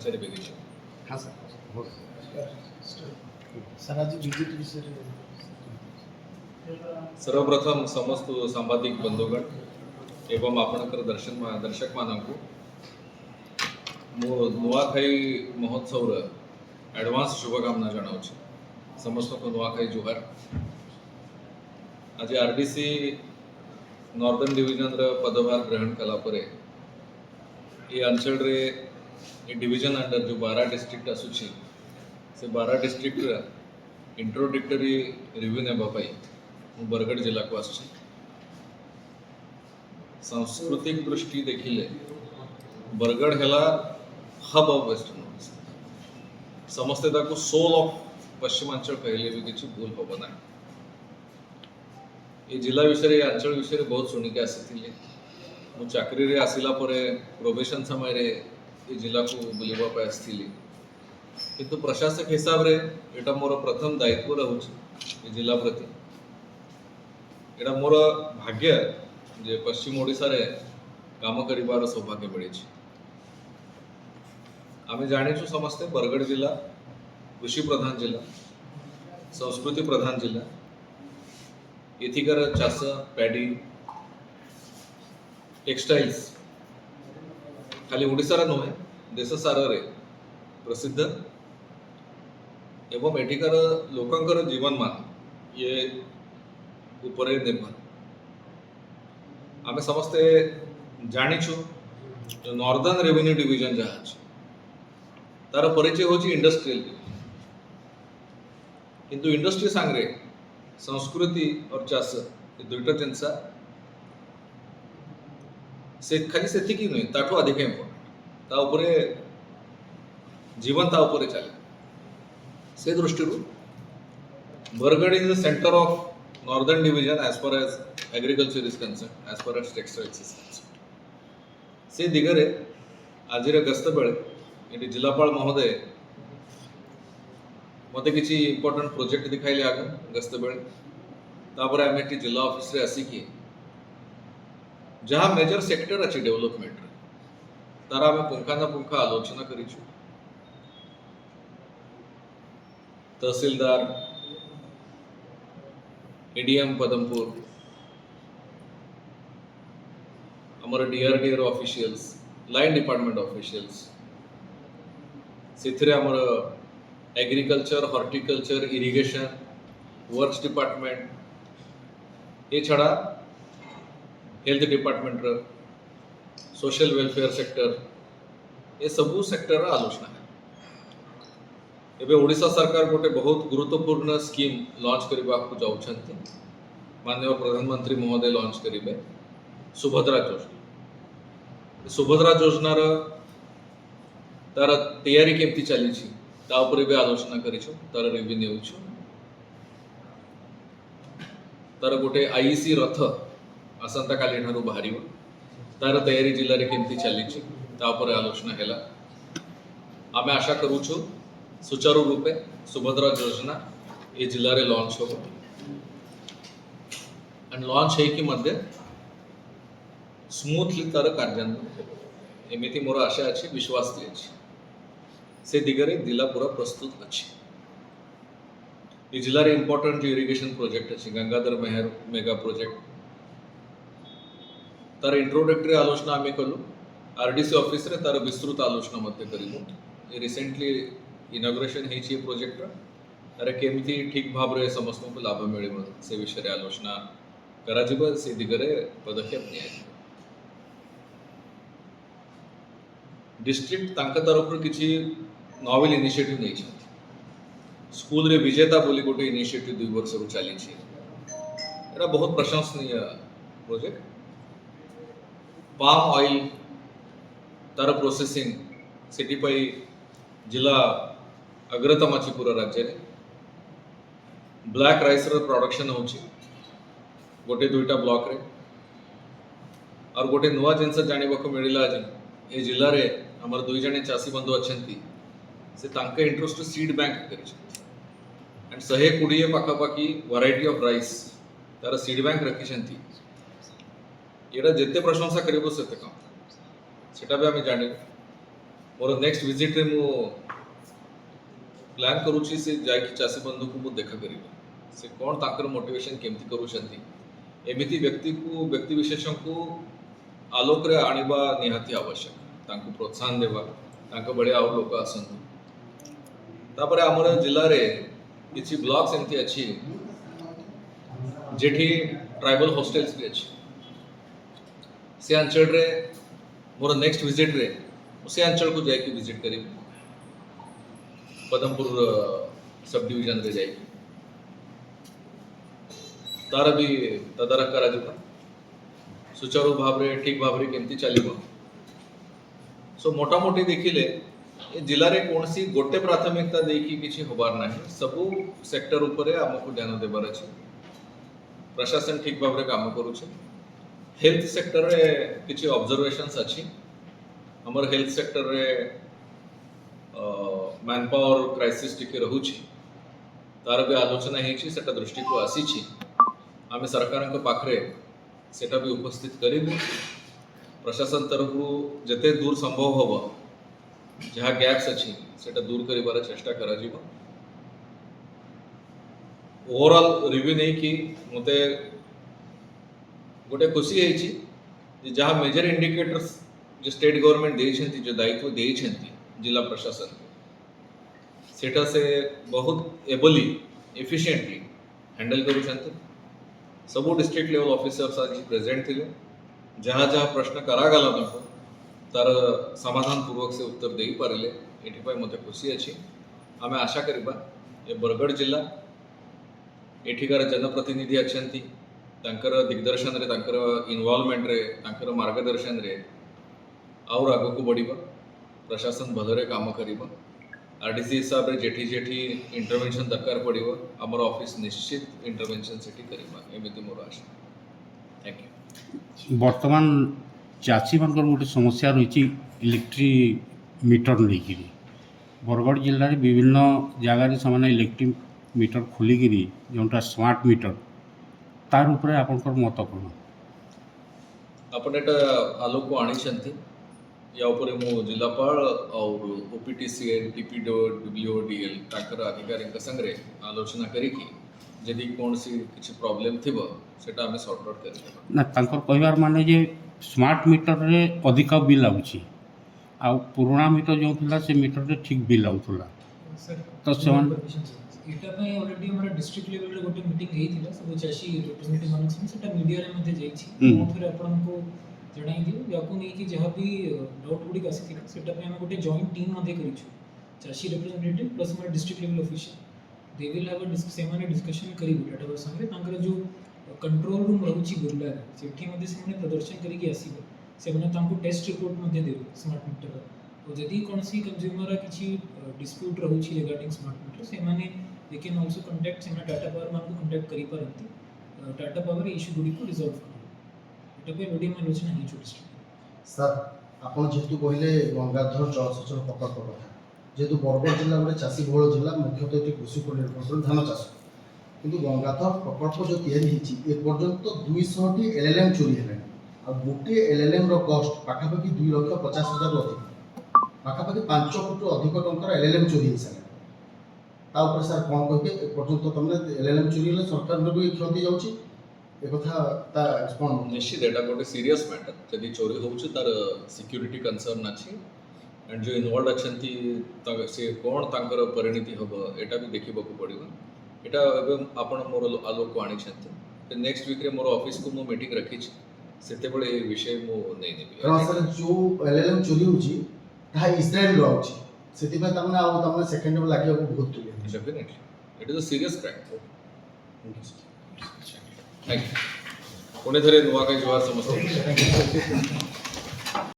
कर्मचारी बेगीचे हाँ सर हो सर आज विजिट विषय सर्वप्रथम समस्त सांबादिक बंधुगण एवं आपणकर दर्शक मानक नुआखाई महोत्सव एडवांस शुभकामना जनावुँ समस्त को नुआखाई जुहार। आज आरडीसी नॉर्दर्न डिविजन पदभार ग्रहण कला परे ये अंचल रे ये डिविजन अंडर जो 12 डिस्ट्रिक्ट आसुची से 12 डिस्ट्रिक्ट इंट्रोडक्टरी रिव्यू नेबा पाई मु बरगढ़ जिला को आसची। सांस्कृतिक दृष्टि देखिले बरगढ़ हेला हब ऑफ वेस्टर्न ओडिशा, समस्ते ताको सोल ऑफ पश्चिमांचल कहले भी किसी भूल हम ना। ये जिला विषय अंचल विषय बहुत शुणिके आसी मु चाकरी रे आसिला परे प्रोबेशन समय रे ये जिला को बुलवा पे आसी किंतु प्रशासक हिसाब रे एटा मोर प्रथम दायित्व रहउछि ये जिला प्रति। एटा मोर भाग्य जे पश्चिम ओडिशा रे काम करिवार सौभाग्य मिली। आम जाचु समस्ते बरगढ़ जिला कृषि प्रधान जिला, संस्कृति प्रधान जिला, एथिकर चाष पैडी टेक्सटाइल्स खाली ओडिशार नुहे देश सारे प्रसिद्ध एवं एठिकार लोकंकर जीवनमान ये उपरे निर्भर। आम समस्ते जाचु जो नॉर्दर्न रेवेन्यू डिविजन जहाँ अच्छे तार परिचय हूँ इंडस्ट्रियल, किंतु इंडस्ट्री सांगे संस्कृति और चाष ये दुईटा जिनसा से खाली से नुहे ताठू अधिक इम्पोर्टेंट जीवन चले से दृष्टि Bargarh is the centre of northern division as far as agriculture is concern, as far as textiles is concern. से दिगरे आज गस्त बेले ये जिलापाल महोदय मत किसी इंपोर्टेंट प्रोजेक्ट दिखाइले आगे गस्त बेले आम ये जिला ऑफिस रे आसिकी जहाँ मेजर सेक्टर अच्छी डेवलपमेंट तार आम पुंखानुपुंखा आलोचना करीचु। तहसीलदार एडीएम पदमपुर आमर DRDO officials, line department officials से आमर agriculture, horticulture, irrigation, works department ये छड़ा health department, social welfare sector ये सबू सेक्टर आलोचना है। एबे ओडिशा सरकार गोटे बहुत गुरुत्वपूर्ण स्कीम लॉन्च करने को जाऊँगी, माननीय प्रधानमंत्री महोदय लॉन्च करेंगे सुभद्रा योजना। सुभद्रा योजनार तार तैयारी केमती चली भी आलोचना करूँ, तार रिव्यू नेउछु। तार गोटे आईसी रथ आसंता काली ठारू बाहर तार तैयारी जिले में केमती चली आलोचना है। आम आशा करूँ सुचारू रूपे सुभद्रा योजना ये जिले में लॉन्च हो एंड लॉन्च है स्मूथली तार कार्यान्वयन एमती मोर आशा अच्छी, विश्वास भी अच्छी। से दिगरे जिला पूरा प्रस्तुत अच्छी। ये जिले में इंपोर्टेंट जो इरिगेशन प्रोजेक्ट अच्छी गंगाधर मेहर मेगा प्रोजेक्ट तार इंट्रोडक्टरी आलोचना आम कलु। आरडीसी ऑफिस रे तार विस्तृत आलोचना मध्य करूँ। ये रिसेंटली इनॉग्रेशन है प्रोजेक्ट तार केमती ठीक भाव में समस्त को लाभ मिल से विषय आलोचना करा से दिगरे पदक्षेप नि डिस्ट्रिक्ट तांका तरफ किसी नॉवेल इनिशिएटिव नहीं स्कूल रे विजेता बोली गोटे इनिशिएटिव 2 वर्ष चली एटा बहुत प्रशंसनीय प्रोजेक्ट। पाम ऑयल तार प्रोसेसिंग से जिला अग्रतम अच्छी पूरा राज्य रे। ब्लैक राइस प्रोडक्शन हो गोटे 2टा ब्लॉक रे और गोटे नुआ जिनस जानवा को मिलला आज ये जिले में आमर 2 जने चाषी बंधु अच्छा से तांके इंटरेस्ट सीड बैंक कर 120 पाखापाखि वैरायटी ऑफ राइस तार सीड बैंक रखी ये जिते प्रशंसा कर कम से भी आम जान मोर नेक्स्ट विजिट रे मु प्लान करूची से जाय कि चासी बंधु को मु देखा करिबे से कोन ताकर मोटिवेशन केमती करूछंती एमिति व्यक्ति विशेषण को आलोक रे आनिबा निहाती आवश्यक तांको प्रोत्साहन देबा तांको बड़े और लोक आसंती तापर हमर जिल्ला रे किछि ब्लॉक्स एमती अछि जेठी ट्राइबल हॉस्टल्स भी अछि से अंचल रे मोर नेक्स्ट विजिट रे उसे अंचल को जाके विजिट करी पदमपुर सब डिवीजन रे जाए तार भी तदारख करा जिबा सुचारू भाव रे ठीक भाव रे केमती चलिबो सो मोटा मोटी देखिले ए जिल्ला रे कोनसी गोटे प्राथमिकता देखि किछि होबार नाही सबु सेक्टर ऊपर हमको ध्यान देबार अछि प्रशासन ठीक भाव रे काम करू छै हेल्थ सेक्टर रे किछि ऑब्जर्वेशंस अछि हमर हेल्थ सेक्टर रे मैन पावर क्राइसिस टिके रहुछि तार भी आलोचना हेछि सेटा दृष्टि को आसी छी आमे सरकार के पाखरे सेटा भी उपस्थित करिबु प्रशासन तरफ जते दूर संभव होबो जहाँ गैप्स अछि सेटा दूर करिबार चेष्टा करा जिवो ओवरऑल रिव्यू नहीं कि मते गोटे खुशी है जहाँ मेजर इंडिकेटर्स जो स्टेट गवर्नमेंट देइछंती जो दायित्व देइछंती जिला प्रशासन सेटा से बहुत एबली एफिशिएंटली हैंडल करूछंती सबो डिस्ट्रिक्ट लेवल ऑफिसर्स आज प्रेजेंट थिले जहाँ जहाँ प्रश्न करागला ताको तार समाधान पूर्वक से उत्तर देई पारिले एठी पय मते खुशी अछि आमे आशा करिबा ए बरगढ़ जिला एठिकार जनप्रतिनिधि अच्छी तांकर दिग्दर्शन रे तांकर इन्वॉल्वमेंट रे तांकर मार्गदर्शन रे और आगो को बढ़िबा प्रशासन भलरे काम करिबा आरडीसी हिसाब रे जेठी जेठी इंटरवेंशन दरकार पड़िबो हमर ऑफिस निश्चित इंटरवेंशन सेठी करिबा एमिति मोर आशा थैंक यू वर्तमान चाषी मानकर गोटे समस्या रही इलेक्ट्रिक मीटर नहीं बरगढ़ जिले में विभिन्न जगार से इलेक्ट्रिक मीटर खोलिकी जोटा स्मार्ट मीटर तार उपरे आपनकर मत कौन आपण एटा आलोक को आनी या ऊपर मु जिलापाल और ओपीटीसीएल टीपीडो डब्ल्यूडीएल ताकर अधिकारी संगे आलोचना करिकी जदि कौन सी किसी प्रॉब्लम थिबो सेटा हमें सॉर्ट आउट कर ना तांकर कहबार माने जे स्मार्ट मीटर रे अधिक बिल आउची आ पुराना मीटर जो थिला से मीटर रे ठीक बिल आउतला तो सेवन एटा पय ऑलरेडी हमरा डिस्ट्रिक्ट लेवल रे गोटे मीटिंग हेई थिला सब चासी रिप्रेजेंटेटिव मानक से सेटा मीडिया रे मध्ये जाईछि मो फिर आपन को जणाई दियो याकू नै कि जहां भी डाउट गुडी आसी थिला सेटा पय हम गोटे जॉइंट टीम मध्ये करिछु चासी रिप्रेजेंटेटिव प्लस हमरा district level official they will have a सेमाने डिस्कशन करिबु डाटा संगे तांकर जो कंट्रोल रूम रहुछि गुरला सेठी मध्ये सेमाने प्रदर्शन करिकि आसीबे सेमाने तांको टेस्ट रिपोर्ट मध्ये देबे स्मार्ट मीटर तो जदि कोनसी कंज्यूमर किछि डिस्प्यूट रहुछि रिगार्डिंग स्मार्ट मीटर सेमाने दे कैन आल्सो कांटेक्ट सेमाने टाटा पावर मान को कांटेक्ट करि परंती टाटा पावर इश्यू गुडी को रिजॉल्व कर एटा पे वीडियो में आलोचना ही छोटी सर आपण जेतु कहले गंगाधर जलसेचन प्रकल्प कथा जेतु बरगढ़ जिला गोटे चाषी बहुल जिला मुख्यतः ये कृषि पर निर्भरशील धान चाष किंतु गंगाधर प्रकल्प जो तैयारी होती ए पर्यंत 200 टी एलएलएम चोरी है आ गोटे एलएलएम रो कॉस्ट पाखापाखि 2,50,000 अधिक पाखापाखि 5 कोटी अधिक टंकार एलएलएम चोरी है सर ता ऊपर सर कोन कहबे ए पर्यंत तमने एलएलएम चोरी ले सरकार रो भी क्षति जाउची ए कथा ता एक्सप्लेन निश्चित एटा गोटे सीरियस मैटर जदि चोरी होउछ तार सिक्योरिटी कंसर्न अछि एंड जो इन्वॉल्व अच्छी से कौन तांकर परिणति हम एटा भी देखा पड़ो एटा एवं आपण मोर आलोक को आनी नेक्स्ट वीक रे मोर ऑफिस को मो मीटिंग रखी से विषय मो नहीं नेबी सर जो एलएलएम चोरी होची ता इस्राएल रो होची सेति में तमने आ तमने सेकंड में लागे को बहुत clear definitely it is a serious crime thank you Pune धरे नुआ का जुहार समस्त